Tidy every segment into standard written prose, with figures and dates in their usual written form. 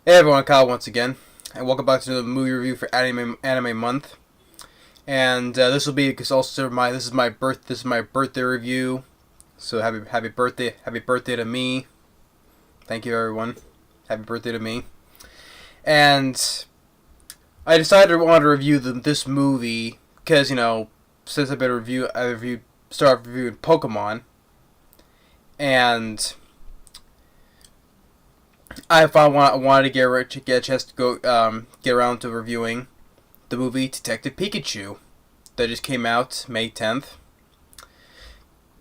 Hey everyone, Kyle once again, and welcome back to the movie review for Anime Month. And this will be because also this is my birthday review. So happy birthday to me! Thank you everyone, happy birthday to me. And I decided I wanted to review this movie because since started reviewing Pokemon, and wanted to get a chance to get around to reviewing the movie Detective Pikachu that just came out May 10th.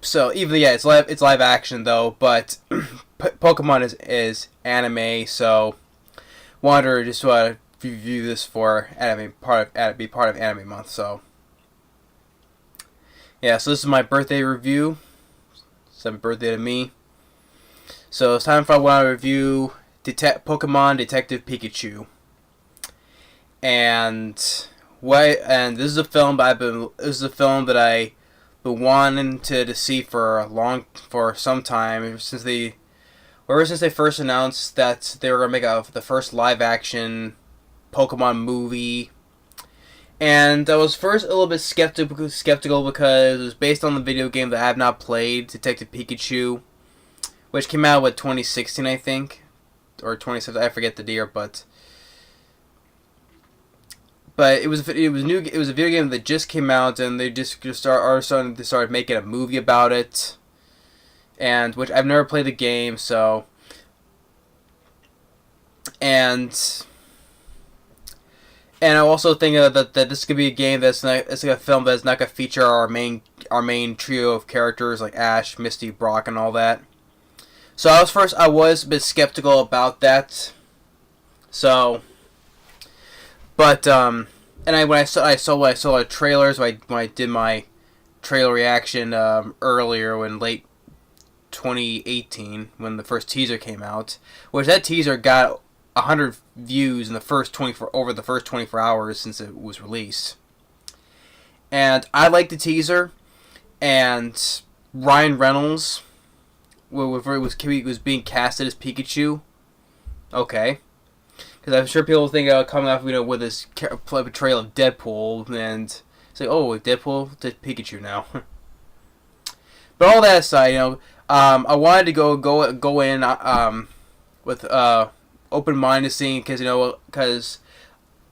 So it's live action though, but Pokemon is anime. So wanted to just review this for be part of Anime Month. So yeah, so this is my birthday review. It's happy birthday to me. So it's time for I want to review Pokemon Detective Pikachu. And this is a film that I've been wanting to see for some time, ever since they first announced that they were gonna make the first live action Pokemon movie. And I was first a little bit skeptical because it was based on the video game that I have not played, Detective Pikachu, which came out with 2016, I think, or 2017. I forget the year, but it was new. It was a video game that just came out, and they started making a movie about it, and which I've never played the game, so and I also think that this could be a game it's like a film that's not gonna feature our main trio of characters like Ash, Misty, Brock, and all that. So I was a bit skeptical about that. So, but and when I saw the trailers, when I did my trailer reaction earlier in late 2018 when the first teaser came out, which that teaser got 100 views in the first 24 hours since it was released. And I liked the teaser, and Ryan Reynolds was being casted as Pikachu. Okay, because I'm sure people think coming off with this portrayal of Deadpool, and say, oh, Deadpool did Pikachu now. But all that aside, I wanted to go in with open mind to seeing, because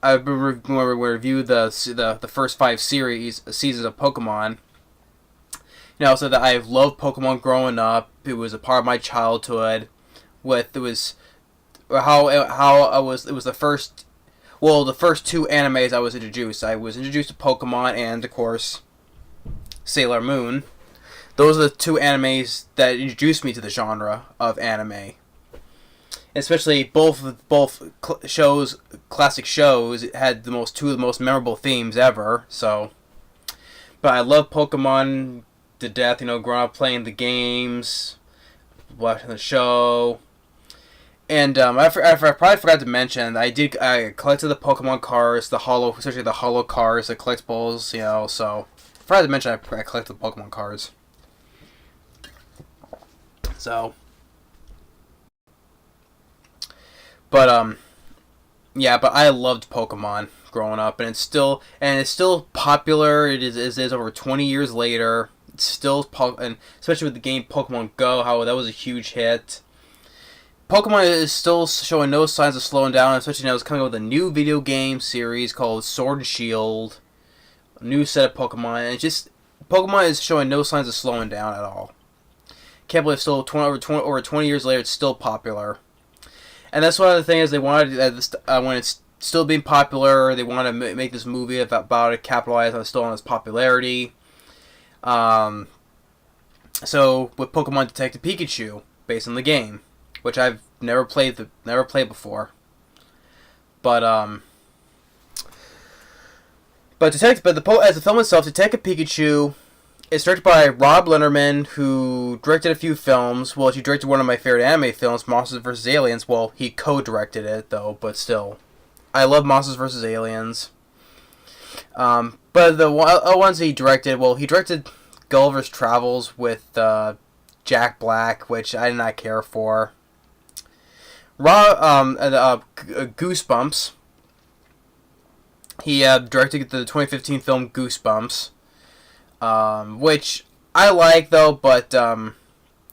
I've been review the first 5 seasons of Pokemon. So that I've loved Pokemon growing up. It was a part of my childhood. It was the first. Well, the first 2 animes I was introduced. I was introduced to Pokemon and, of course, Sailor Moon. Those are the 2 animes that introduced me to the genre of anime. Especially both classic shows, it had 2 of the most memorable themes ever. So, but I love Pokemon to death. Growing up playing the games, watching the show, and I probably forgot to mention I collected the Pokemon cards, especially the holo cards, the collectibles. So I forgot to mention I collected the Pokemon cards. So, but yeah, but I loved Pokemon growing up, and it's still popular. It is over 20 years later. It's still and especially with the game Pokemon Go, how that was a huge hit. Pokemon is still showing no signs of slowing down, especially now it's coming out with a new video game series called Sword and Shield. A new set of Pokemon, and Pokemon is showing no signs of slowing down at all. Can't believe still over 20 years later, it's still popular. And that's one of the things they wanted when it's still being popular. They want to make this movie about it, capitalize on its popularity. So with Pokemon Detective Pikachu, based on the game, which I've never played before, but as the film itself, Detective Pikachu is directed by Rob Letterman, who directed a few films. Well, he directed one of my favorite anime films, Monsters vs. Aliens. Well, he co-directed it, though, but still. I love Monsters vs. Aliens. But the ones he directed, he directed Gulliver's Travels with Jack Black, which I did not care for. Goosebumps. He directed the 2015 film Goosebumps, which I like though, but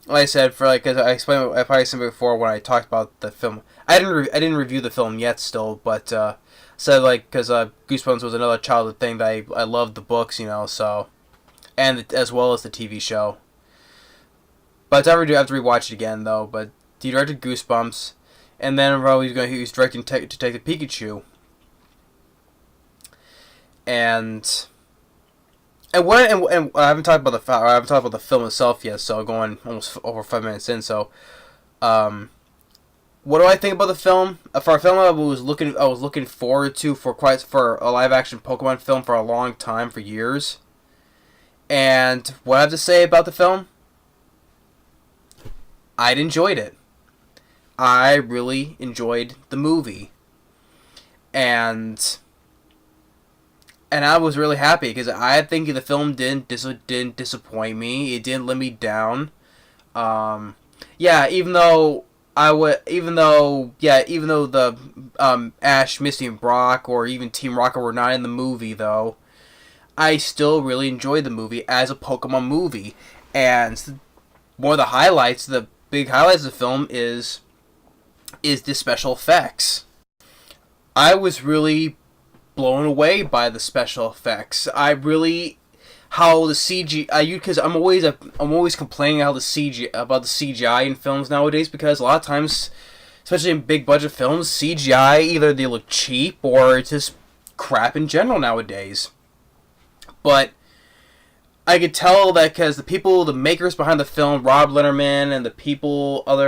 like I said, for like as I explained, I probably said before when I talked about the film. I didn't review the film yet, still, but said like because Goosebumps was another childhood thing that I loved the books, so and as well as the TV show. But I do have to rewatch it again though. But he directed Goosebumps, and then he's directing Detective Pikachu, and. And I haven't talked about the film itself yet, so going almost over 5 minutes in. So, what do I think about the film? For a film I was looking forward to for a live action Pokemon film for a long time, for years. And what I have to say about the film? I enjoyed it. I really enjoyed the movie, and I was really happy because I think the film didn't disappoint me. It didn't let me down. Even though the Ash, Misty, and Brock, or even Team Rocket were not in the movie, though, I still really enjoyed the movie as a Pokemon movie. And one of the big highlights of the film is the special effects. I was really blown away by the special effects. How the CG because I'm always complaining about the CGI in films nowadays, because a lot of times, especially in big budget films, CGI either they look cheap or it's just crap in general nowadays. But I could tell that because the makers behind the film, Rob Letterman, and the people on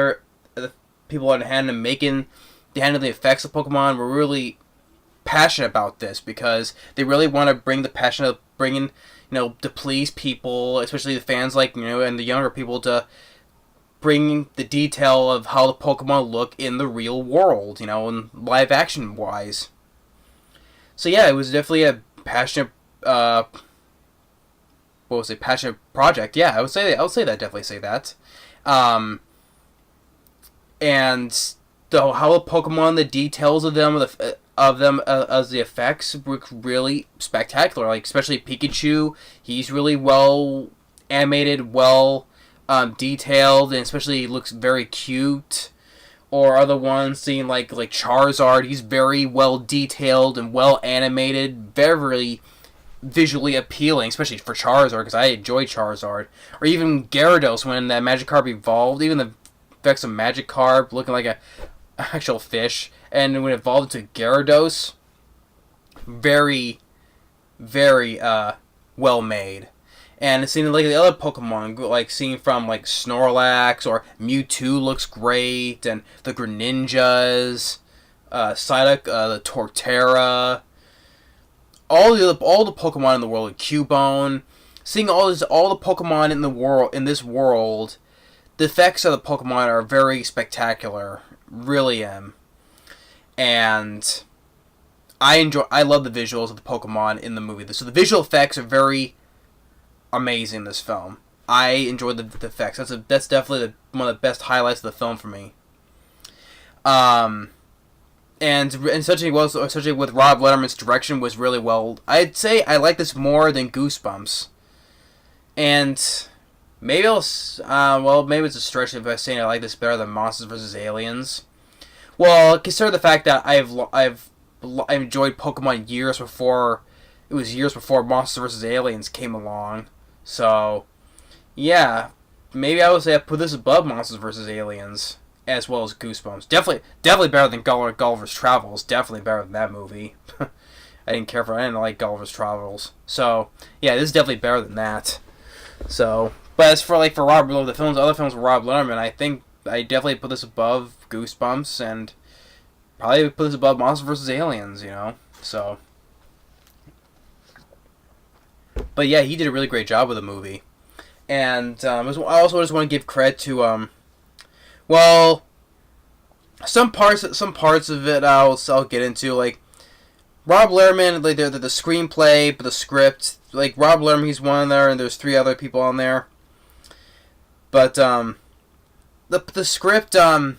hand and making the effects of Pokemon were really passionate about this, because they really want to bring the passion of bringing, to please people, especially the fans, and the younger people, to bring the detail of how the Pokemon look in the real world, and live action wise. So yeah, it was definitely a passionate, passionate project. Yeah, I would say that, definitely say that. And how the Pokemon, the details of them, as the effects were really spectacular. Like, especially Pikachu, he's really well animated, well detailed, and especially looks very cute. Or other ones, seeing like Charizard, he's very well detailed and well animated, very visually appealing, especially for Charizard, because I enjoy Charizard. Or even Gyarados, when that Magikarp evolved, even the effects of Magikarp looking like a actual fish, and when it evolved to Gyarados, very, very well made. And seeing like the other Pokemon, like seeing from like Snorlax or Mewtwo looks great, and the Greninjas, Psyduck, the Torterra, all the Pokemon in the world, like Cubone, seeing all the Pokemon in this world, the effects of the Pokemon are very spectacular, really am. And I love the visuals of the Pokemon in the movie. So the visual effects are very amazing in this film. I enjoyed the effects. That's definitely one of the best highlights of the film for me. And especially with Rob Letterman's direction was really well. I'd say I like this more than Goosebumps. And maybe maybe it's a stretch if I'm saying I like this better than Monsters vs. Aliens. Well, consider the fact that I've enjoyed Pokemon years before Monsters vs. Aliens came along. So, yeah, maybe I would say I put this above Monsters vs. Aliens, as well as Goosebumps. Definitely better than Gulliver's Travels. Definitely better than that movie. I didn't like Gulliver's Travels. So, yeah, this is definitely better than that. So, but as for other films with Rob Letterman, I think I definitely put this above Goosebumps, and probably put this above Monsters vs. Aliens, So, but yeah, he did a really great job with the movie. And I also just want to give credit to some parts of it I'll get into, like Rob Letterman, like the screenplay, but the script, like Rob Letterman, he's one in there, and there's 3 other people on there. But the script, I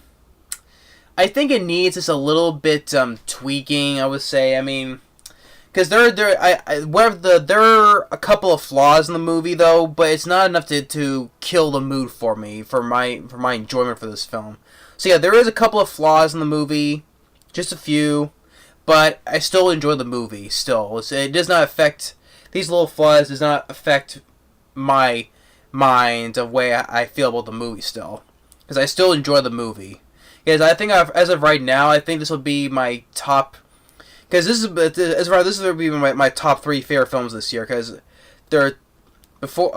I think it needs just a little bit tweaking. I would say. I mean, because there are a couple of flaws in the movie though, but it's not enough to kill the mood for me for my enjoyment for this film. So yeah, there is a couple of flaws in the movie, just a few, but I still enjoy the movie. Still, it does not affect these little flaws. Does not affect my mind of way I feel about the movie still, because I still enjoy the movie. Because I think as of right now, I think this will be my top. Because this will be my top 3 favorite films this year. Because they're before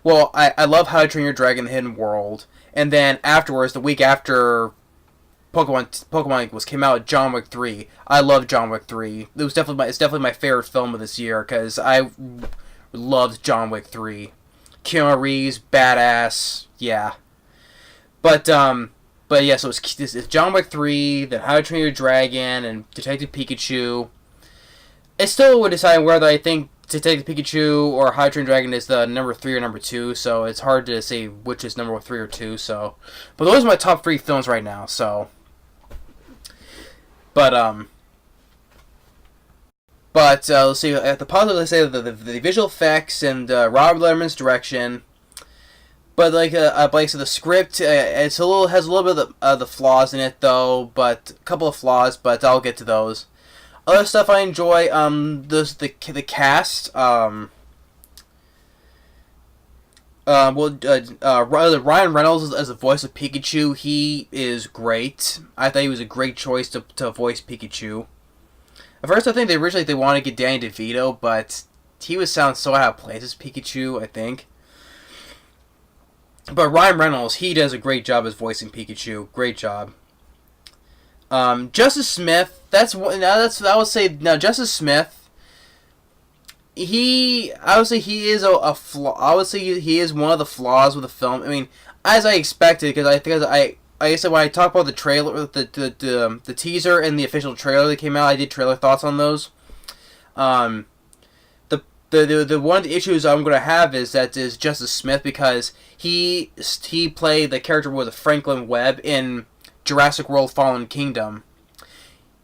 well, I love How to Train Your Dragon: The Hidden World, and then afterwards, the week after Pokemon came out, John Wick 3. I love John Wick 3. It's definitely my favorite film of this year because I loved John Wick 3. Keanu Reeves, badass, yeah. But yeah, so it's John Wick 3, then How to Train Your Dragon, and Detective Pikachu. I still would decide whether I think Detective Pikachu or How to Train Your Dragon is the number 3 or number 2, so it's hard to say which is number 3 or 2, so. But those are my top 3 films right now, so. But let's see, at the positive, let's say the visual effects and Rob Letterman's direction. But like so the script, has a little bit of the flaws in it though, but a couple of flaws, but I'll get to those. Other stuff I enjoy, the cast, Ryan Reynolds as the voice of Pikachu, he is great. I thought he was a great choice to voice Pikachu. At first, I think they originally wanted to get Danny DeVito, but he would sound so out of place as Pikachu, I think. But Ryan Reynolds, he does a great job as voicing Pikachu. Great job. Justice Smith, I would say Justice Smith. I would say he is a flaw. I would say he is one of the flaws with the film. I mean, as I expected, because like I said, when I talked about the trailer, the teaser and the official trailer that came out, I did trailer thoughts on those. The one of the issues I'm going to have is Justice Smith, because he played the character with Franklin Webb in Jurassic World: Fallen Kingdom.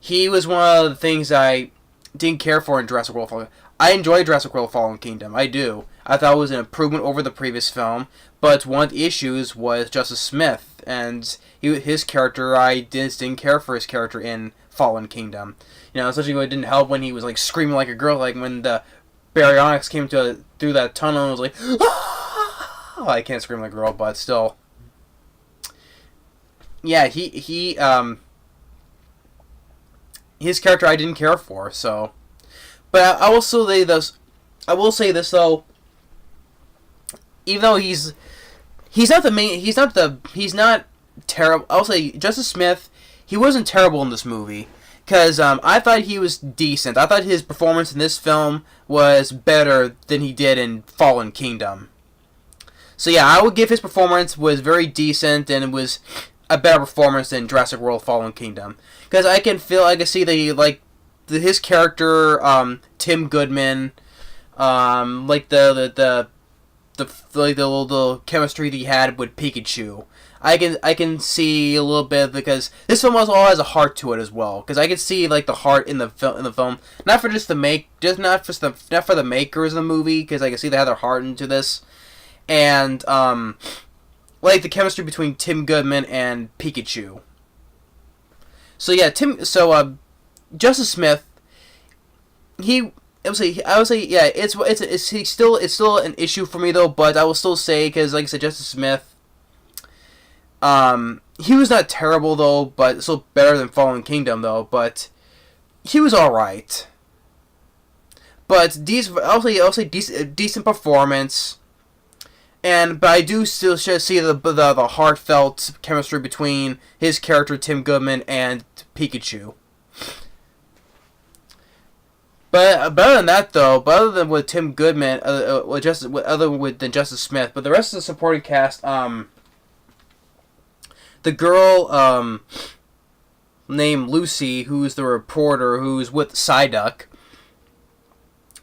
He was one of the things I didn't care for in Jurassic World: Fallen Kingdom. I enjoyed Jurassic World: Fallen Kingdom. I do. I thought it was an improvement over the previous film, but one of the issues was Justice Smith, and his character, I just didn't care for his character in Fallen Kingdom. You know, especially when it didn't help when he was like screaming like a girl, like when the Baryonyx came through that tunnel and was like, ah! I can't scream like a girl, but still. Yeah, his character I didn't care for, so. But I will say this. I will say this though. Even though he's not the main, he's not terrible. I'll say Justice Smith, he wasn't terrible in this movie. Because I thought he was decent. I thought his performance in this film was better than he did in Fallen Kingdom. So yeah, I would give his performance was very decent, and it was a better performance than Jurassic World: Fallen Kingdom. Because I can see that his character, Tim Goodman, like the little chemistry that he had with Pikachu. I can see a little bit, because this film also has a heart to it as well. Because I can see like the heart in the film, not for the makers of the movie, because I can see they have their heart into this, and like the chemistry between Tim Goodman and Pikachu. So yeah, Justice Smith, I would say yeah, it's still an issue for me though, but I will still say, because like I said, Justice Smith. He was not terrible though, but still better than Fallen Kingdom though. But he was all right. But I'll say decent performance, but I do still see the heartfelt chemistry between his character Tim Goodman and Pikachu. But other than that though, other than with Tim Goodman, than Justice Smith, but the rest of the supporting cast, the girl named Lucy, who's the reporter who's with Psyduck,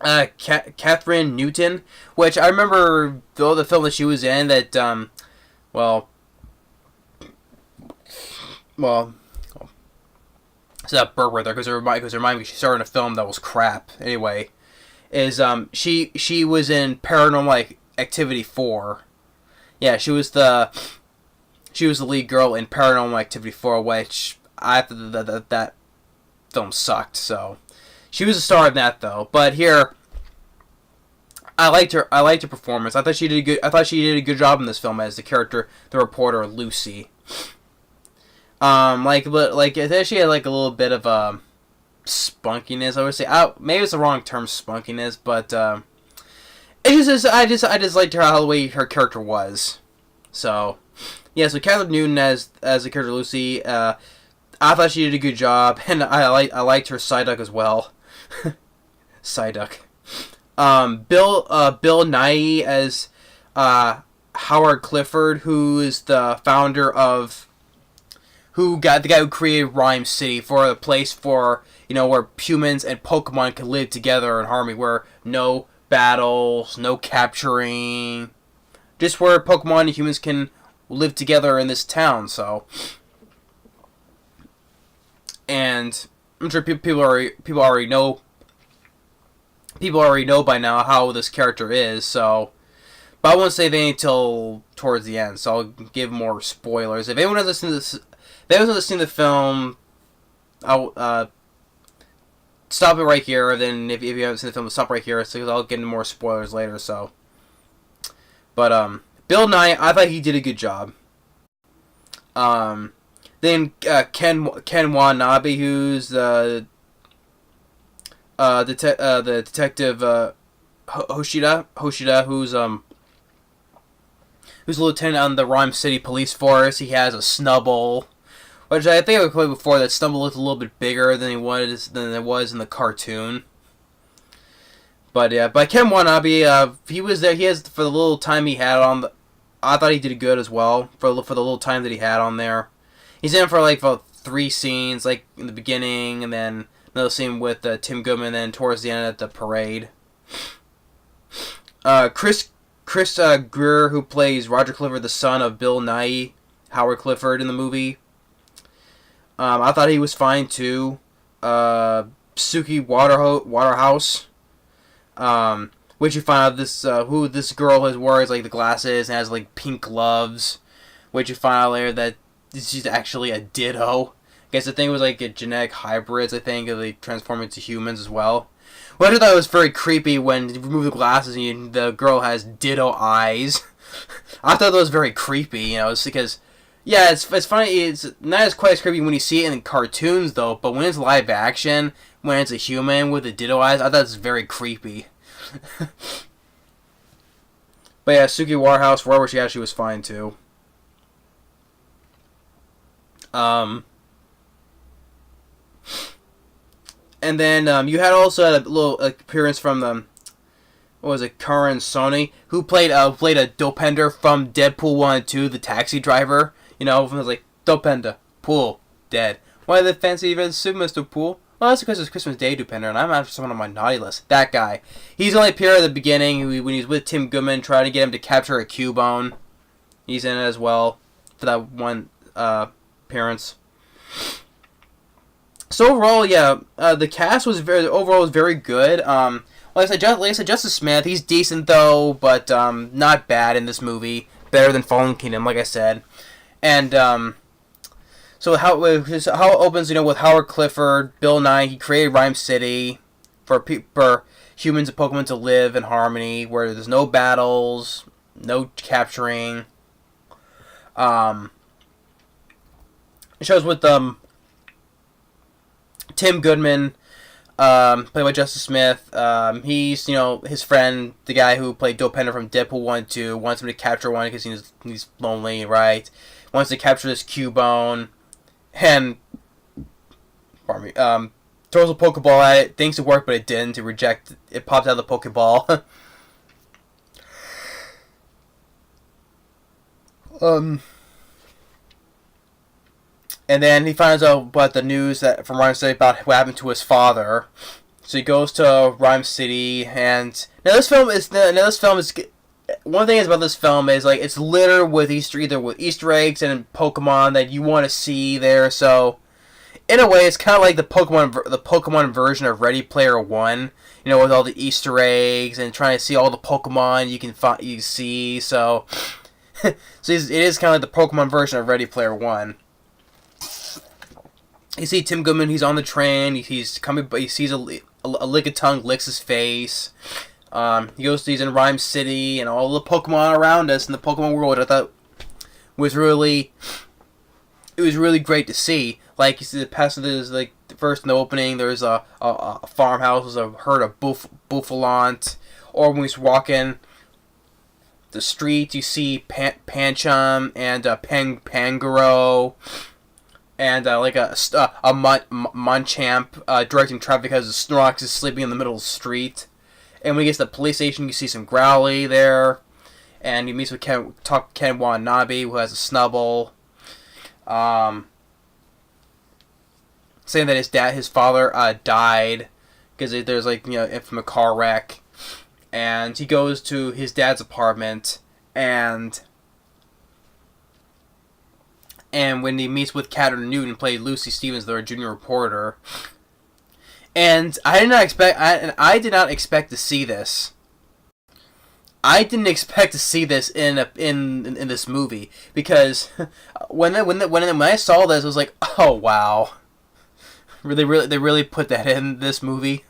Kathryn Newton, which I remember the film that she was in, that well, it's that burp right there because it reminded me she started in a film that was crap. Anyway, is she was in Paranormal Activity 4. Yeah, she was the lead girl in Paranormal Activity 4, which I thought that film sucked. So she was a star in that though. But here, I liked her. I liked her performance. I thought she did a good job in this film as the character, the reporter Lucy. I think she had like a little bit of spunkiness. I would say, maybe it's the wrong term, spunkiness, but I just liked how the way her character was. So yeah, so Kathryn Newton as the character Lucy, I thought she did a good job, and I liked her Psyduck as well. Psyduck. Bill Nighy as Howard Clifford, who is the founder of the guy who created Rhyme City, for a place for, where humans and Pokemon can live together in harmony, where no battles, no capturing, just where Pokemon and humans can live together in this town. So, and I'm sure people already know by now how this character is. So, but I won't say anything until towards the end. So I'll give more spoilers. If anyone has listened to this. If anyone's listening to the film, I'll stop it right here. Then, if you haven't seen the film, stop right here. So I'll get into more spoilers later. So, but Bill Nighy, I thought he did a good job. Then Ken Watanabe, who's the detective Hoshida, who's a lieutenant on the Rhyme City Police Force. He has a Snubbull. Which I think I played before. That Snubbull looked a little bit bigger than it was in the cartoon. But yeah, but Ken Watanabe, he was there. He has, for the little time he had on. I thought he did good as well for the little time that he had on there. He's in for about 3 scenes, like in the beginning, and then another scene with Tim Goodman, and then towards the end at the parade. Chris Greere, who plays Roger Clifford, the son of Bill Nighy, Howard Clifford in the movie. I thought he was fine too. Suki Waterhouse, which you find out who this girl wears the glasses and has pink gloves, which you find out later that she's actually a Ditto. I guess the thing was genetic hybrids. I think they transform into humans as well. Well, I thought it was very creepy when you remove the glasses and the girl has Ditto eyes. I thought that was very creepy. It's because. Yeah, it's funny. It's not as quite as creepy when you see it in cartoons, though. But when it's live action, when it's a human with the Ditto eyes, I thought it's very creepy. But yeah, Suki Waterhouse, wherever she actually was fine too. And then you had also had a little appearance from what was it, Karan Soni, who played a Dopender from Deadpool 1 and 2, the taxi driver. It was like, Dopender, Pool, dead. Why the fancy even soup, Mr. Pool? Well, that's because it's Christmas Day, Dopender, and I'm after someone on my naughty list. That guy. He's only appeared at the beginning when he's with Tim Goodman, trying to get him to capture a Cubone. He's in it as well for that one appearance. So overall, yeah, the cast was very good. Like I said, Justice Smith, he's decent though, but not bad in this movie. Better than Fallen Kingdom, like I said. And so how it opens, with Howard Clifford, Bill Nighy. He created Rhyme City for humans and Pokemon to live in harmony, where there's no battles, no capturing. It shows with Tim Goodman, played by Justice Smith. He's his friend, the guy who played Dopender from Deadpool 1 and 2, wants him to capture one because he's lonely, right? Wants to capture this Cubone, and throws a Pokeball at it, thinks it worked, but it didn't. It popped out of the Pokeball. And then he finds out about the news from Rhyme City about what happened to his father. So he goes to Rhyme City, and now this film is one thing is about this film is like it's littered with either with Easter eggs and Pokemon that you want to see there. So in a way, it's kind of like the Pokemon version of Ready Player One. You know, with all the Easter eggs and trying to see all the Pokemon you see. So so it is kind of like the Pokemon version of Ready Player One. You see Tim Goodman, he's on the train, he's coming, but he sees a Lickitung licks his face. He's in Rhyme City, and all the Pokemon around us in the Pokemon world, I thought was really great to see. Like, you see the past of this, like, first in the opening, there's a farmhouse, there's a herd of Buffalant, or when he's walking the streets, you see Pancham and Pangoro, and like a Monchamp directing traffic because Snorlax is sleeping in the middle of the street. And when he gets to the police station, you see some Growly there, and he meets with Ken Watanabe, who has a Snubble, saying that his father died because there's from a car wreck, and he goes to his dad's apartment, and when he meets with Kathryn Newton, played Lucy Stevens, their junior reporter, and I did not expect to see this. I didn't expect to see this in this movie, because when I saw this, I was like, oh wow, they really put that in this movie.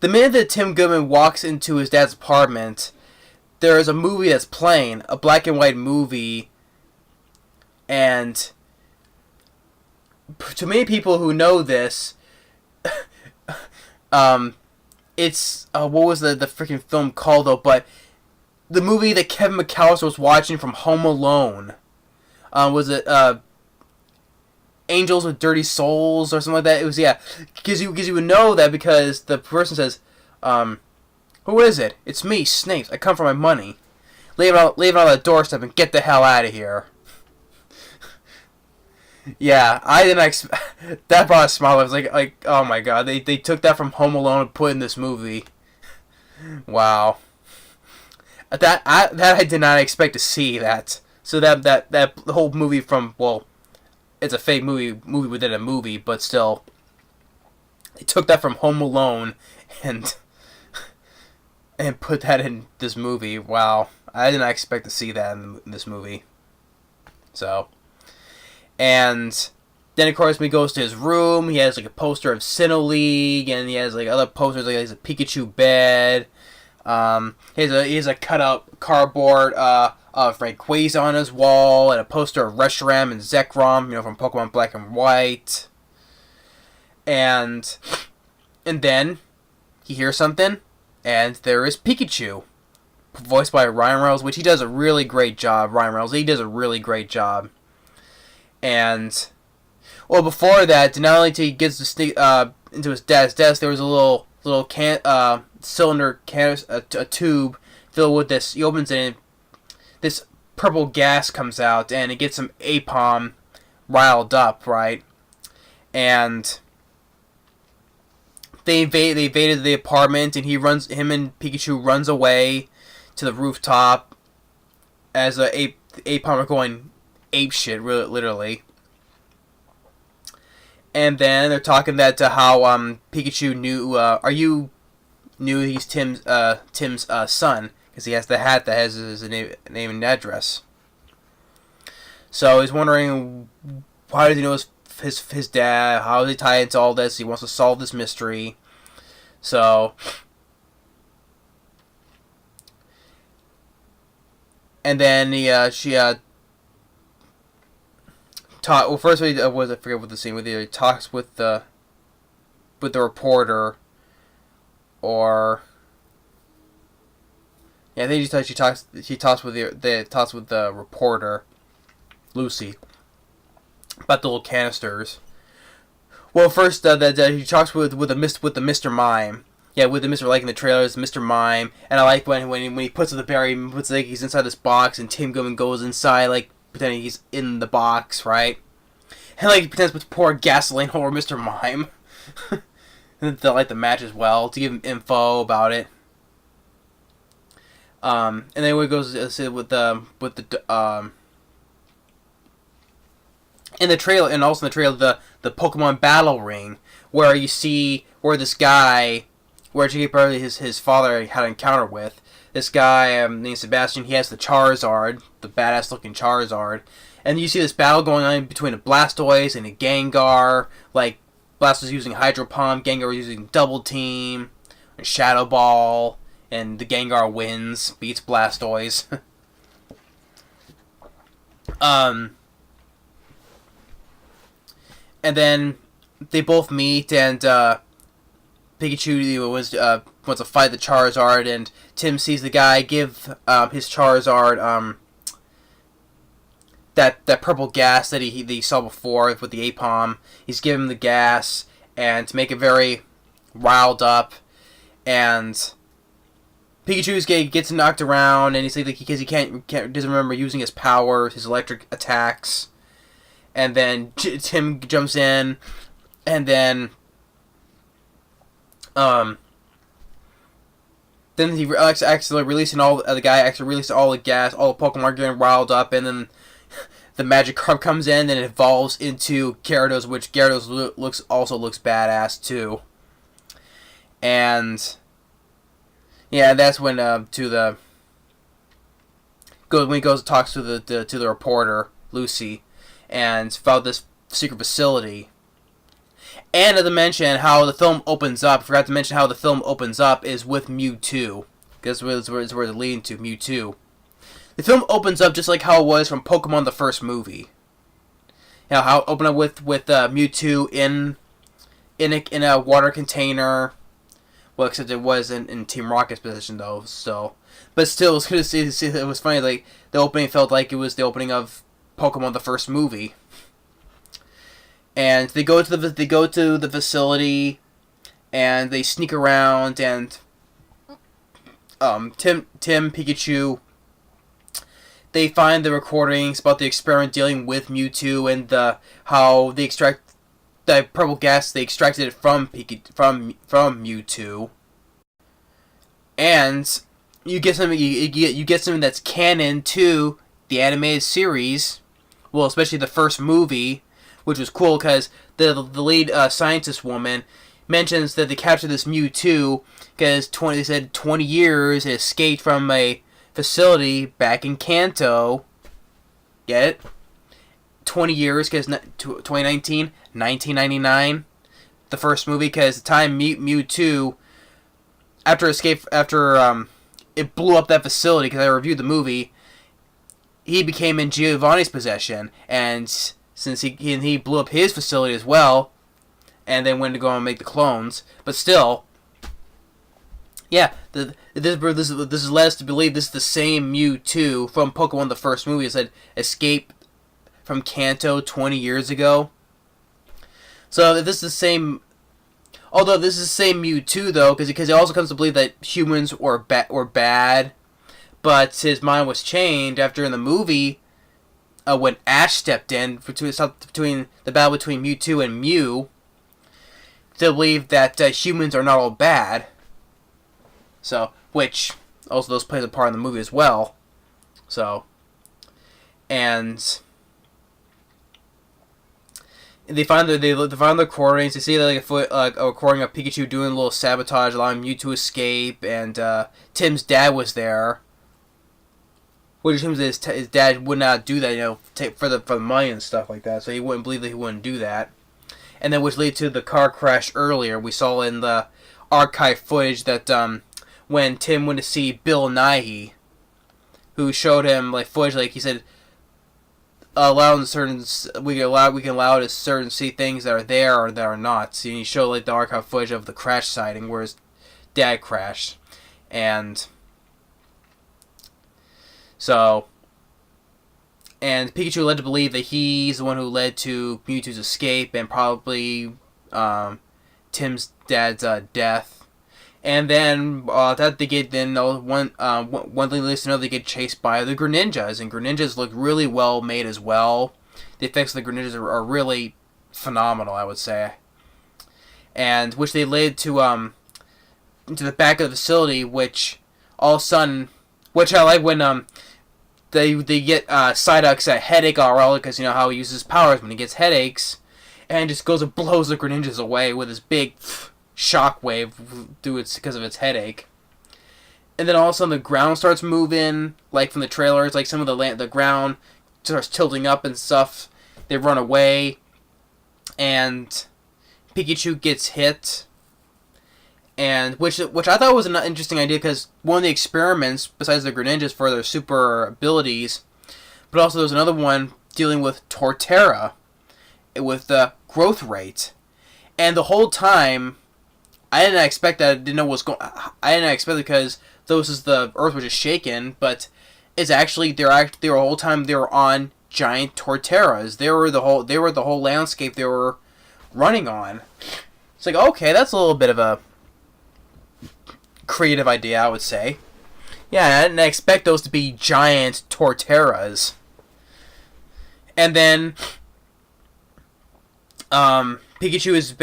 The minute that Tim Goodman walks into his dad's apartment, there is a movie that's playing, a black and white movie. And to many people who know this, it's what was the freaking film called though? But the movie that Kevin McAllister was watching from Home Alone, was it Angels with Dirty Souls or something like that? It was, yeah, because you would know that because the person says, "Who is it? It's me, Snakes. I come for my money. Leave it on the doorstep and get the hell out of here." Yeah, I didn't expect that. Brought a smile. I was like, oh my god, they took that from Home Alone and put in this movie. Wow, that I did not expect to see that. So that whole movie from, well, it's a fake movie within a movie, but still, they took that from Home Alone and put that in this movie. Wow, I did not expect to see that in this movie. So. And then, of course, when he goes to his room, he has like a poster of Sinnoh League, and he has like other posters, like he has a Pikachu bed. He has a cutout cardboard of Rayquaza on his wall, and a poster of Reshiram and Zekrom, from Pokemon Black and White. And then he hears something, and there is Pikachu, voiced by Ryan Reynolds, which he does a really great job. He does a really great job. And, well, before that, not only till he gets to sneak into his dad's desk, there was a little cylinder a tube filled with this. He opens it, and this purple gas comes out, and it gets some Apom riled up, right? And they invaded the apartment, and him and Pikachu runs away to the rooftop as the Apom are going ape shit, really, literally. And then they're talking how Pikachu knew he's Tim's son, because he has the hat that has his name and address. So he's wondering, how does he know his dad? How does he tie into all this? He wants to solve this mystery. So, and then well, first I forget what the scene with. He talks with the reporter, or yeah, I think she talks with the reporter, Lucy, about the little canisters. Well, first he talks with the Mr. Mime. Yeah, with the Mr. Like in the trailers, Mr. Mime, and I like when he puts the berry, he's inside this box, and Tim Goodman goes inside like, pretending he's in the box, right? And he pretends to pour gasoline over Mr. Mime. And they light the match as well to give him info about it. And then it goes with the in the trailer, and also in the trailer, the Pokemon Battle Ring, where you see where this guy, where J.K. his father had an encounter with this guy named Sebastian. He has the Charizard, the badass looking Charizard, and you see this battle going on between a Blastoise and a Gengar. Like Blastoise using Hydro Pump, Gengar using Double Team, and Shadow Ball, and the Gengar wins, beats Blastoise. And then they both meet, and Pikachu wants to fight the Charizard, and Tim sees the guy give his Charizard that purple gas that he saw before with the Apom. He's giving him the gas, and to make it very riled up, and Pikachu gets knocked around, and he's like because he doesn't remember using his powers, his electric attacks. And then Tim jumps in, and then he actually releasing all the guy actually released all the gas, all the Pokemon are getting riled up, and then the Magikarp comes in and it evolves into Gyarados, which Gyarados looks badass too. And yeah, that's when when he goes and talks to the reporter Lucy, and found this secret facility. And to mention how the film opens up, I forgot to mention how the film opens up is with Mewtwo. Because it's where it's leading to, Mewtwo. The film opens up just like how it was from Pokemon the first movie. You know, how it opened up with Mewtwo in a water container. Well, except it was in Team Rocket's position though, so. But still, it was good to see it was funny, like, the opening felt like it was the opening of Pokemon the first movie. And they go to the facility, and they sneak around, and Tim Pikachu, they find the recordings about the experiment dealing with Mewtwo, and how they extract the purple gas. They extracted it from Mewtwo, and you get something that's canon to the animated series. Well, especially the first movie, which was cool because the lead scientist woman mentions that they captured this Mewtwo because 20 years it escaped from a facility back in Kanto. Get it? 20 years because 2019, 1999, the first movie, because the time Mewtwo after it blew up that facility, because I reviewed the movie, he became in Giovanni's possession, and since he blew up his facility as well, and then went to go and make the clones, but still, yeah, this is led us to believe this is the same Mewtwo from Pokemon the first movie that escaped from Kanto 20 years ago. So if this is the same, although this is the same Mewtwo though, because he also comes to believe that humans were bad. But his mind was changed after in the movie, when Ash stepped in between the battle between Mewtwo and Mew, to believe that humans are not all bad. So, which also those plays a part in the movie as well. So, and they find the recordings. They see a recording of Pikachu doing a little sabotage, allowing Mew to escape, and Tim's dad was there. Which assumes that his dad would not do that, for the money and stuff like that. So he wouldn't believe that he wouldn't do that. And then which led to the car crash earlier. We saw in the archive footage that when Tim went to see Bill Nighy, who showed him footage, he said, allowing we can allow to certain see things that are there or that are not. So he showed the archive footage of the crash sighting where his dad crashed, and so, and Pikachu led to believe that he's the one who led to Mewtwo's escape and probably Tim's dad's death. And then one thing leads to another, they get chased by the Greninjas, and Greninjas look really well made as well. The effects of the Greninjas are really phenomenal, I would say. And which they led to into the back of the facility, which all of a sudden which I like when they get Psyduck's a headache already, because you know how he uses powers when he gets headaches, and just goes and blows the Greninjas away with his big shockwave because of its headache. And then all of a sudden the ground starts moving, like from the trailers, like some of the ground starts tilting up and stuff. They run away, and Pikachu gets hit, and which I thought was an interesting idea, because one of the experiments, besides the Greninjas for their super abilities, but also there was another one dealing with Torterra, with the growth rate, and the whole time I didn't expect that. I didn't know what was going. I didn't expect it because the Earth was just shaking, but it's actually they were the whole time they were on giant Torterras. They were the whole landscape they were running on. It's like, okay, that's a little bit of a creative idea, I would say. Yeah, I didn't expect those to be giant Torterras. And then Pikachu is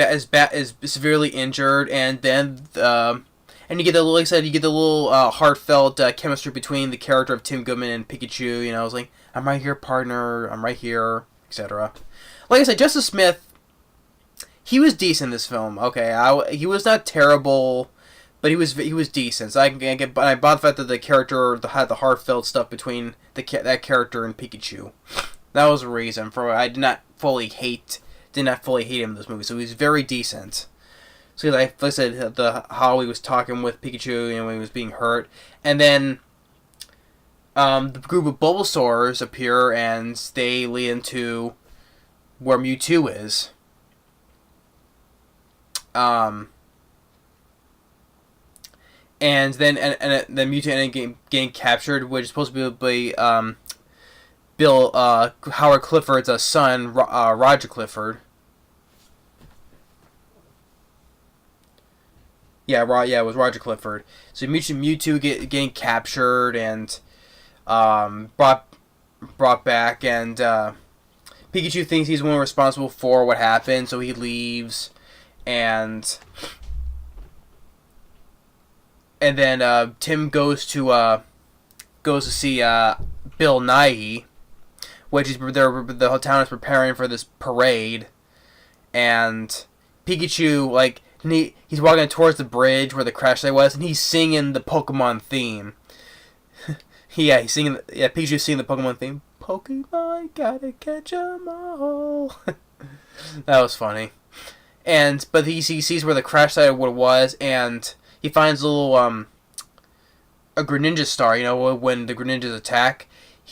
severely injured, and then and you get the, like I said, you get the little heartfelt chemistry between the character of Tim Goodman and Pikachu. You know, it's like, I'm right here, partner. I'm right here, etc. Like I said, Justice Smith, he was decent in this film. Okay, he was not terrible, but he was decent. So I bought the fact that the character had the heartfelt stuff between that character and Pikachu. That was the reason for I did not fully hate him in this movie. So he was very decent. So like I said, how he was talking with Pikachu, when he was being hurt, and then the group of Bulbasaurs appear, and they lead into where Mewtwo is. And then Mewtwo ended up getting captured, which is supposed to be Howard Clifford's son, Roger Clifford. Yeah, it was Roger Clifford. So Mewtwo getting captured and brought back, and Pikachu thinks he's the one responsible for what happened, so he leaves, and then Tim goes to see Bill Nighy, which is the whole town is preparing for this parade, and Pikachu, like, he's walking towards the bridge where the crash site was, and he's singing the Pokemon theme. Pikachu's singing the Pokemon theme. Pokemon, gotta catch 'em all. That was funny. But he sees where the crash site was, and he finds a little a Greninja star. You know, when the Greninjas attack,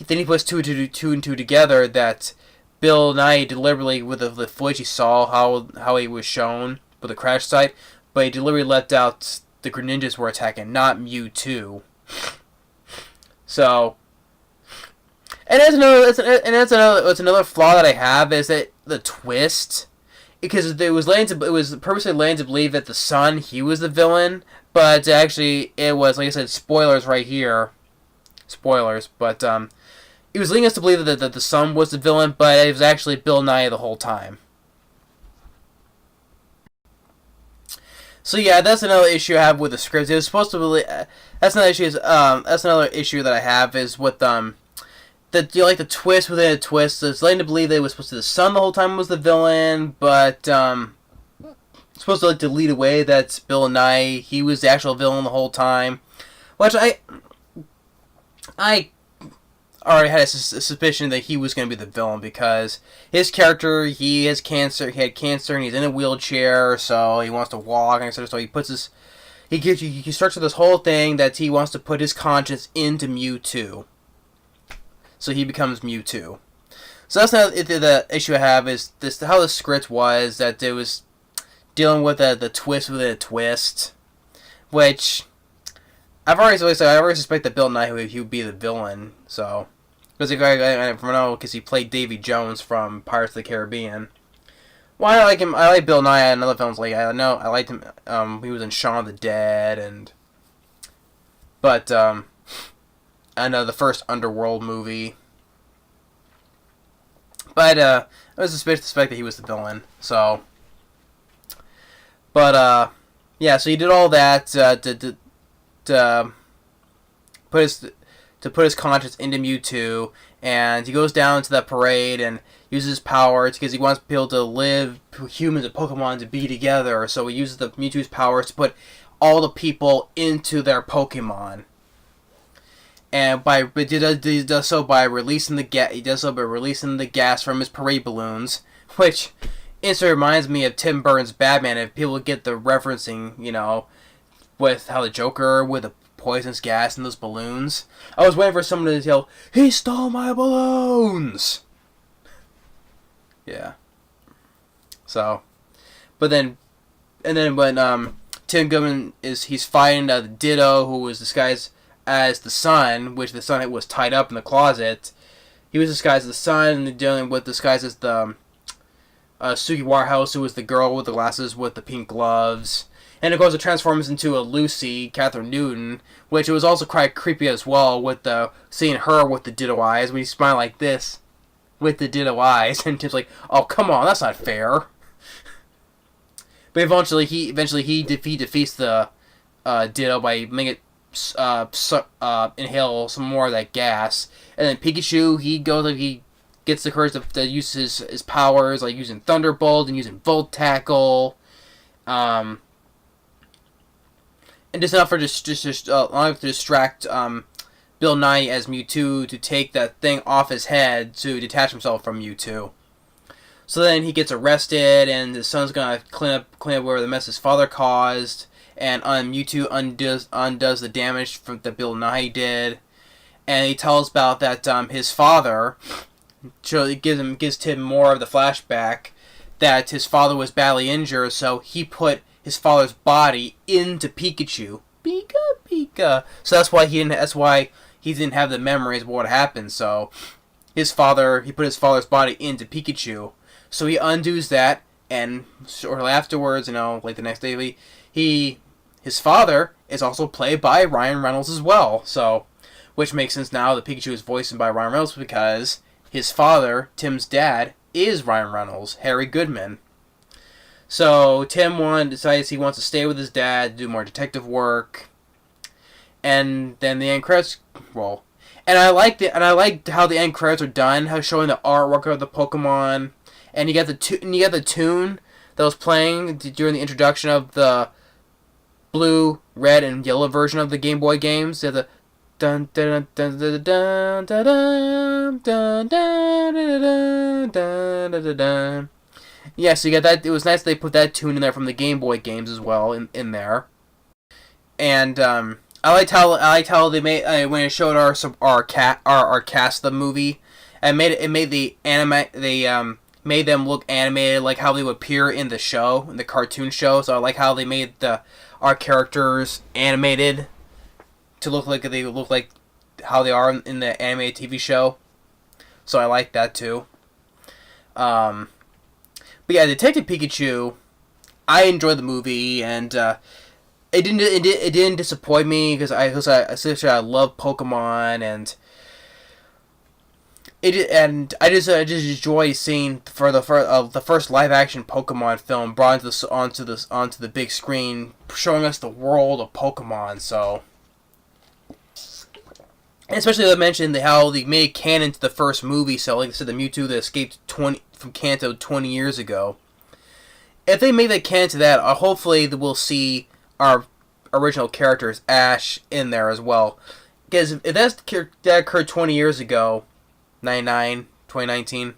then he puts two and two together that Bill Nighy deliberately, with the footage he saw how he was shown with the crash site, but he deliberately left out the Greninjas were attacking, not Mewtwo. So, that's another flaw that I have, is that the twist, because it was purposely led to believe that the son, he was the villain, but actually it was, like I said, spoilers right here, but it was leading us to believe that the son was the villain, but it was actually Bill Nighy the whole time. So yeah, that's another issue I have with the script. It was supposed to be that's another issue. That's another issue that I have, is with the twist within a twist. It's led to believe that it was supposed to be the son the whole time was the villain, but it's supposed to to lead away that Bill Nighy, he was the actual villain the whole time, which I already had a suspicion that he was going to be the villain, because his character, he had cancer, and he's in a wheelchair, so he wants to walk, and so he puts he starts with this whole thing that he wants to put his conscience into Mewtwo, so he becomes Mewtwo. So that's not the issue I have, is this how the script was, that it was dealing with the twist within a twist, which I already suspect that Bill Nighy, he would be the villain. So, because he played Davy Jones from Pirates of the Caribbean. Well, I like him. I like Bill Nighy in other films. Like, I liked him. He was in Shaun of the Dead, but I know the first Underworld movie. But I was suspect that he was the villain. So, but yeah. So he did all that to put his to put his conscience into Mewtwo, and he goes down to that parade and uses his power because he wants people to live, humans and Pokemon to be together. So he uses the Mewtwo's powers to put all the people into their Pokemon. And he does so by releasing the gas from his parade balloons, which instantly reminds me of Tim Burton's Batman. If people get the referencing, with how the Joker with the poisonous gas in those balloons. I was waiting for someone to yell, "He stole my balloons!" Yeah. So, when Tim Goodman he's fighting the Ditto, who was disguised as the Sun, which the Sun was tied up in the closet. He was disguised as the Sun, and dealing with disguised as the Suki Waterhouse, who was the girl with the glasses with the pink gloves. And of course, it transforms into a Lucy, Kathryn Newton, which was also quite creepy as well, with seeing her with the Ditto eyes, when you smile like this, with the Ditto eyes, and Tim's like, "Oh, come on, that's not fair." But eventually he defeats the Ditto by making it inhale some more of that gas. And then Pikachu, he gets the courage to use his powers, like using Thunderbolt and using Volt Tackle. And just enough for long enough to distract Bill Nighy as Mewtwo to take that thing off his head to detach himself from Mewtwo. So then he gets arrested, and his son's gonna clean up where the mess his father caused, and Mewtwo undoes the damage that Bill Nighy did, and he tells about that his father. So it gives Tim more of the flashback that his father was badly injured, so he put his father's body into Pikachu. Pika. So that's why he didn't have the memories of what happened. So he put his father's body into Pikachu. So he undoes that, and shortly afterwards, like the next day, his father is also played by Ryan Reynolds as well. So, which makes sense now that Pikachu is voiced by Ryan Reynolds, because his father, Tim's dad, is Ryan Reynolds, Harry Goodman. So Tim decides he wants to stay with his dad, do more detective work, and then the end credits roll. And I liked how the end credits are done, how showing the artwork of the Pokemon, and you got the tune that was playing during the introduction of the blue, red, and yellow version of the Game Boy games. You have the dun dun dun dun dun dun dun dun dun dun dun. Yeah, so you got that. It was nice they put that tune in there from the Game Boy games as well in there. And I liked how they made when it showed our cast of the movie. It made them look animated like how they would appear in the cartoon show. So I like how they made our characters animated to look like how they are in the animated TV show. So I like that too. But yeah, Detective Pikachu, I enjoyed the movie, and it didn't disappoint me because I love Pokemon, and I just enjoy seeing the first live action Pokemon film brought onto the big screen, showing us the world of Pokemon. So, and especially they mentioned how they made canon to the first movie. So, like I said, the Mewtwo that escaped from Kanto 20 years ago. If they make that canon to that, hopefully we'll see our original characters, Ash, in there as well. Because if that occurred 20 years ago, 2019,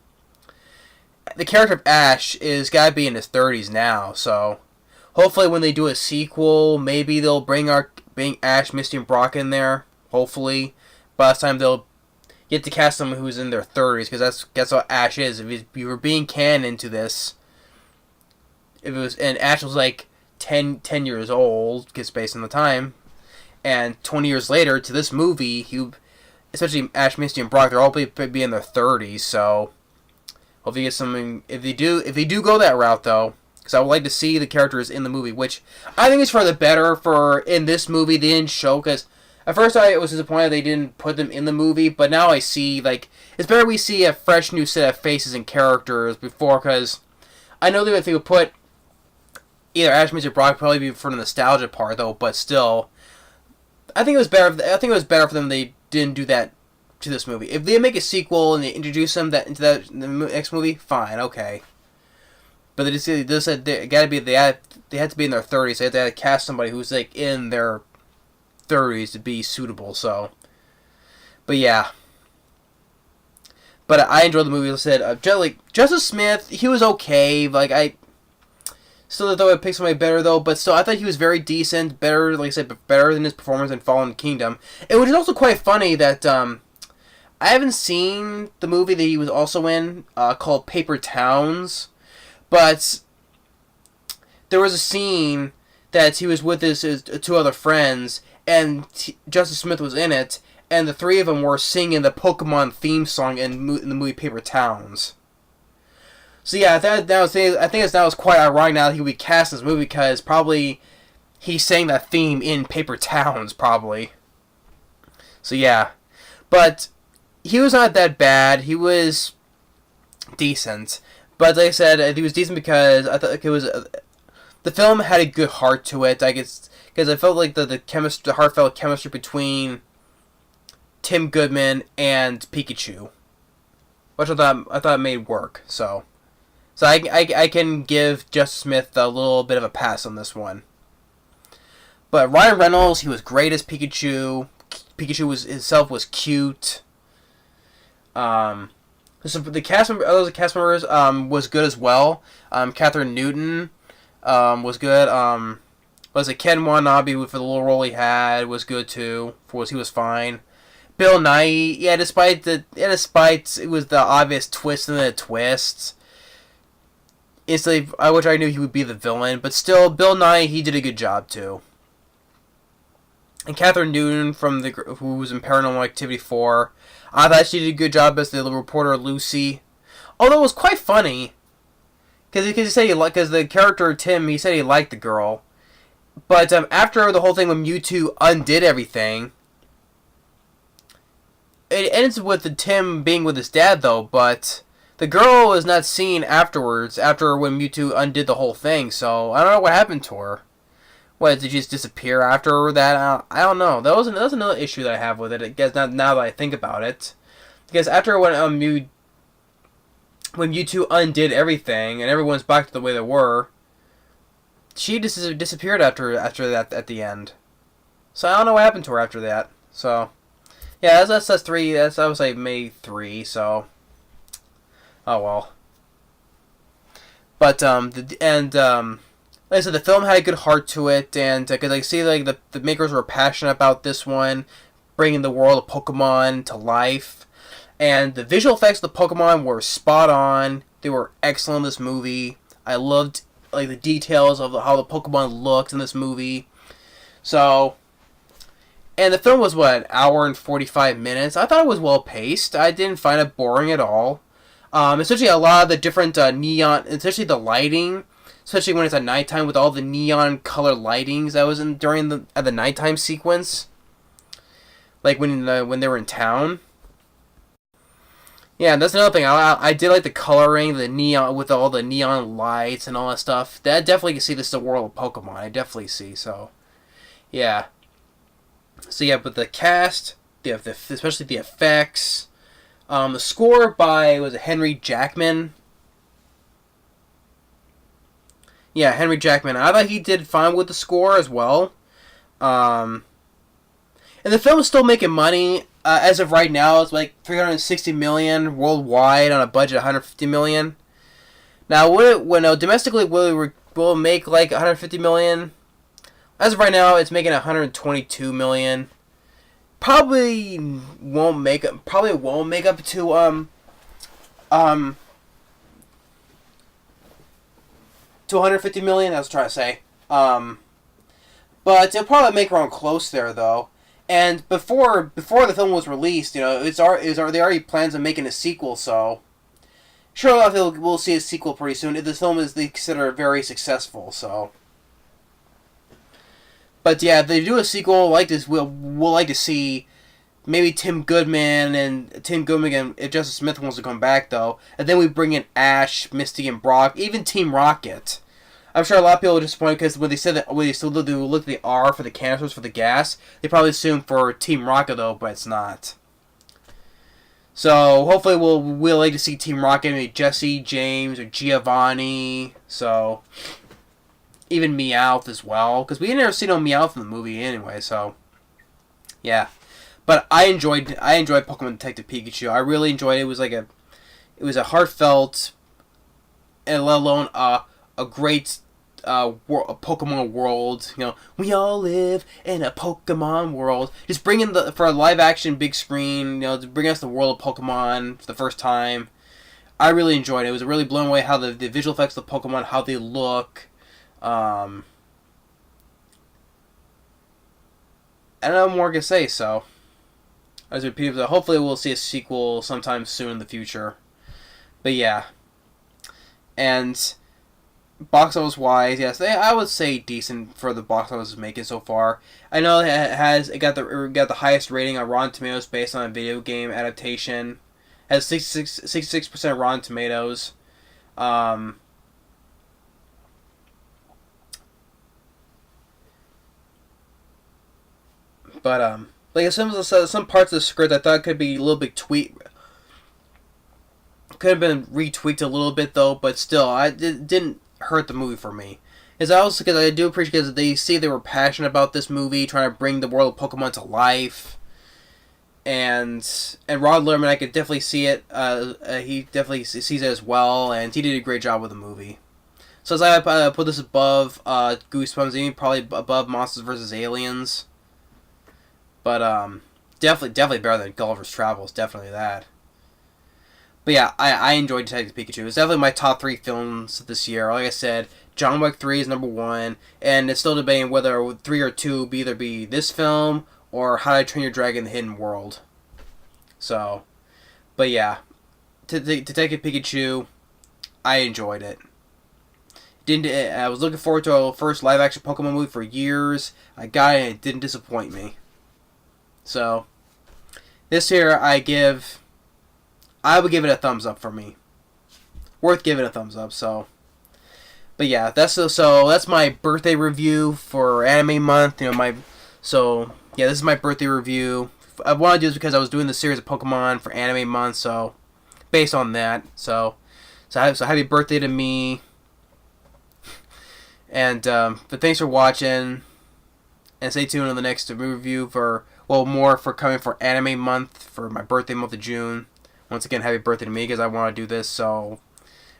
the character of Ash is gotta be in his 30s now. So hopefully when they do a sequel, maybe they'll bring Ash, Misty, and Brock in there. Hopefully, by the time they'll get to cast someone who's in their 30s, because that's what Ash is. If you were being canon to this, and Ash was like 10 years old, because based on the time, and 20 years later to this movie, especially Ash, Misty, and Brock, they're all be in their 30s. So hopefully get something. If they do go that route though, because I would like to see the characters in the movie, which I think is for the better. In this movie, they didn't show, because at first I was disappointed they didn't put them in the movie, but now I see, it's better we see a fresh new set of faces and characters before, because I know that if they would put either Ash, Misty, or Brock, probably be for the nostalgia part though, but still, I think it was better for them they didn't do that to this movie. If they make a sequel and they introduce them into that in the next movie, fine, okay. But they said they had to be in their 30s. They had to cast somebody who's like in their 30s to be suitable. So, but yeah. But I enjoyed the movie. As I said, Justice Smith, he was okay. Like I still thought I'd pick somebody better though. But still, I thought he was very decent. Better, like I said, better than his performance in Fallen Kingdom. It was also quite funny that I haven't seen the movie that he was also in called Paper Towns. But there was a scene that he was with his two other friends, and Justice Smith was in it, and the three of them were singing the Pokemon theme song in the movie Paper Towns. So yeah, I think that was quite ironic now that he would be cast in this movie because probably he sang that theme in Paper Towns, probably. So yeah, but he was not that bad. He was decent. But like I said, he was decent because I thought it was the film had a good heart to it. I guess because I felt like the heartfelt chemistry between Tim Goodman and Pikachu, which I thought made work. So I can give Justice Smith a little bit of a pass on this one. But Ryan Reynolds, he was great as Pikachu. Pikachu was cute. So the cast members was good as well. Kathryn Newton was good. Ken Watanabe for the little role he had was good too. He was fine. Bill Nighy, despite it was the obvious twist in the twist, instantly, which I knew he would be the villain, but still, Bill Nighy, he did a good job too. And Kathryn Newton who was in Paranormal Activity 4. I thought she did a good job as the reporter Lucy. Although it was quite funny. Because the character Tim, he said he liked the girl. But after the whole thing when Mewtwo undid everything, it ends with the Tim being with his dad though, but the girl was not seen afterwards, after when Mewtwo undid the whole thing, so I don't know what happened to her. What, did she just disappear after that? I don't know. That was another issue that I have with it. I guess now that I think about it, because after when Mewtwo undid everything and everyone's back to the way they were, she just disappeared after that at the end. So I don't know what happened to her after that. So yeah, that's 3. I would say May 3. So oh well. But like I said, the film had a good heart to it, and because I see like the makers were passionate about this one, bringing the world of Pokemon to life, and the visual effects of the Pokemon were spot on. They were excellent in this movie. I loved like the details of how the Pokemon looked in this movie. So, and the film was an hour and 45 minutes. I thought it was well paced. I didn't find it boring at all. Especially a lot of the different neon, especially the lighting. Especially when it's at nighttime with all the neon color lightings that was in during the nighttime sequence, like when they were in town. Yeah, that's another thing. I did like the coloring, the neon with all the neon lights and all that stuff. That definitely can see this is the world of Pokemon. I definitely see. So, yeah. So yeah, but the cast, especially the effects, the score by Henry Jackman. Yeah, Henry Jackman. I thought he did fine with the score as well. And the film is still making money. As of right now, it's like $360 million worldwide on a budget of $150 million. Now, domestically, will it make like $150 million? As of right now, it's making $122 million. Probably won't make up to to $150 million. I was trying to say, but it'll probably make around close there though. And before the film was released, they already plans on making a sequel. So sure enough, we'll see a sequel pretty soon. If this film is they consider very successful. So, but yeah, if they do a sequel like this, we'll like to see maybe Tim Goodman and if Justice Smith wants to come back though, and then we bring in Ash, Misty, and Brock, even Team Rocket. I'm sure a lot of people are disappointed because when they said that when they still look at the R for the canisters for the gas, they probably assumed for Team Rocket though, but it's not. So hopefully we'll like to see Team Rocket, maybe Jesse, James, or Giovanni. So even Meowth as well, because we never see no Meowth in the movie anyway. So yeah, but I enjoyed Pokemon Detective Pikachu. I really enjoyed it. It was a heartfelt, and let alone a great a Pokemon world. You know, we all live in a Pokemon world. Just bringing for a live action big screen. You know, to bring us the world of Pokemon for the first time. I really enjoyed it. It was really blown away how the visual effects of Pokemon, how they look. I don't know more to say. So, as repeated, hopefully we'll see a sequel sometime soon in the future. But yeah, and box office wise, yes, I would say decent for the box office is making so far. I know it got the highest rating on Rotten Tomatoes based on a video game adaptation. It has 66% Rotten Tomatoes. But like some parts of the script I thought could be a little bit could have been retweaked a little bit though, but still, it didn't hurt the movie for me. It's also because I do appreciate that they see they were passionate about this movie, trying to bring the world of Pokemon to life. And Rob Letterman, I could definitely see it. He definitely sees it as well, and he did a great job with the movie. So as I put this above Goosebumps, even probably above Monsters vs. Aliens. But definitely better than Gulliver's Travels. Definitely that. But yeah, I enjoyed Detective Pikachu. It's definitely my top 3 films this year. Like I said, John Wick 3 is number 1, and it's still debating whether 3 or 2 be either be this film or How to Train Your Dragon: The Hidden World. So, but yeah, Detective Pikachu, I enjoyed it. I was looking forward to a first live action Pokemon movie for years. I got it, and it didn't disappoint me. So, this year I would give it a thumbs up for me. Worth giving a thumbs up. So, but yeah, that's my birthday review for Anime Month. You know, this is my birthday review. I want to do this because I was doing the series of Pokemon for Anime Month. So, based on that, so happy birthday to me. And but thanks for watching, and stay tuned on the next review more for coming for Anime Month for my birthday month of June. Once again, happy birthday to me because I want to do this. So,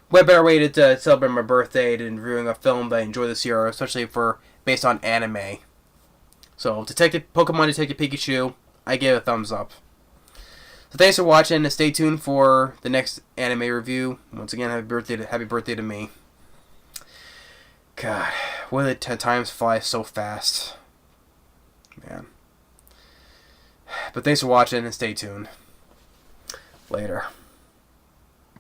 what better way to celebrate my birthday than reviewing a film that I enjoy this year, especially based on anime. So, Pokemon Detective Pikachu, I give a thumbs up. So, thanks for watching, and stay tuned for the next anime review. Once again, happy birthday to me. God, why the times fly so fast, man. But thanks for watching, and stay tuned. Later.